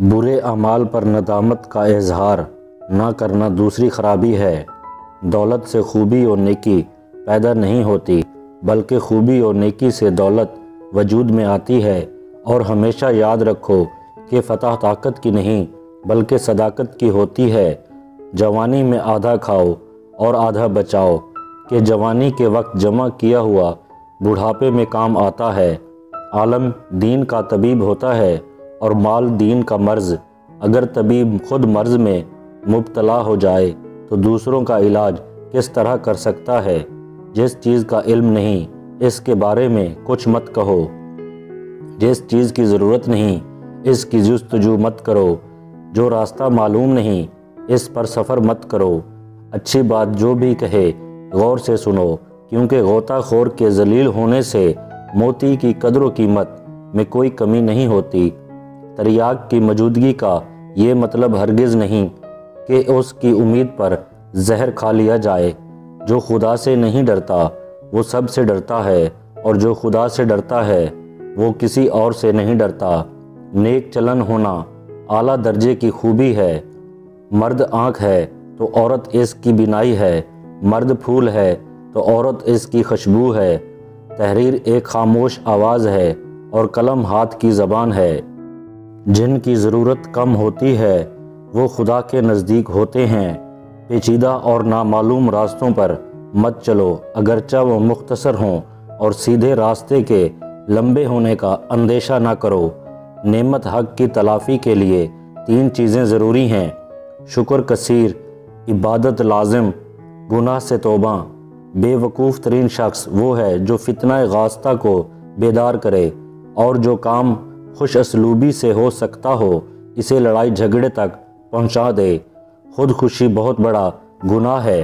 برے اعمال پر ندامت کا اظہار نہ کرنا دوسری خرابی ہے۔ دولت سے خوبی اور نیکی پیدا نہیں ہوتی، بلکہ خوبی اور نیکی سے دولت وجود میں آتی ہے۔ اور ہمیشہ یاد رکھو کہ فتح طاقت کی نہیں بلکہ صداقت کی ہوتی ہے۔ جوانی میں آدھا کھاؤ اور آدھا بچاؤ کہ جوانی کے وقت جمع کیا ہوا بڑھاپے میں کام آتا ہے۔ عالم دین کا طبیب ہوتا ہے اور مال دین کا مرض۔ اگر طبیب خود مرض میں مبتلا ہو جائے تو دوسروں کا علاج کس طرح کر سکتا ہے؟ جس چیز کا علم نہیں اس کے بارے میں کچھ مت کہو، جس چیز کی ضرورت نہیں اس کی جستجو مت کرو، جو راستہ معلوم نہیں اس پر سفر مت کرو۔ اچھی بات جو بھی کہے غور سے سنو، کیونکہ غوطہ خور کے ذلیل ہونے سے موتی کی قدر و قیمت میں کوئی کمی نہیں ہوتی۔ تریاک کی موجودگی کا یہ مطلب ہرگز نہیں کہ اس کی امید پر زہر کھا لیا جائے۔ جو خدا سے نہیں ڈرتا وہ سب سے ڈرتا ہے، اور جو خدا سے ڈرتا ہے وہ کسی اور سے نہیں ڈرتا۔ نیک چلن ہونا اعلیٰ درجے کی خوبی ہے۔ مرد آنکھ ہے تو عورت اس کی بینائی ہے، مرد پھول ہے تو عورت اس کی خوشبو ہے۔ تحریر ایک خاموش آواز ہے اور قلم ہاتھ کی زبان ہے۔ جن کی ضرورت کم ہوتی ہے وہ خدا کے نزدیک ہوتے ہیں۔ پیچیدہ اور نامعلوم راستوں پر مت چلو، اگرچہ وہ مختصر ہوں، اور سیدھے راستے کے لمبے ہونے کا اندیشہ نہ کرو۔ نعمت حق کی تلافی کے لیے 3 چیزیں ضروری ہیں: شکر کثیر، عبادت لازم، گناہ سے توبہ۔ بے وقوف ترین شخص وہ ہے جو فتنہ غاصتہ کو بیدار کرے، اور جو کام خوش اسلوبی سے ہو سکتا ہو اسے لڑائی جھگڑے تک پہنچا دے۔ خودکشی بہت بڑا گناہ ہے۔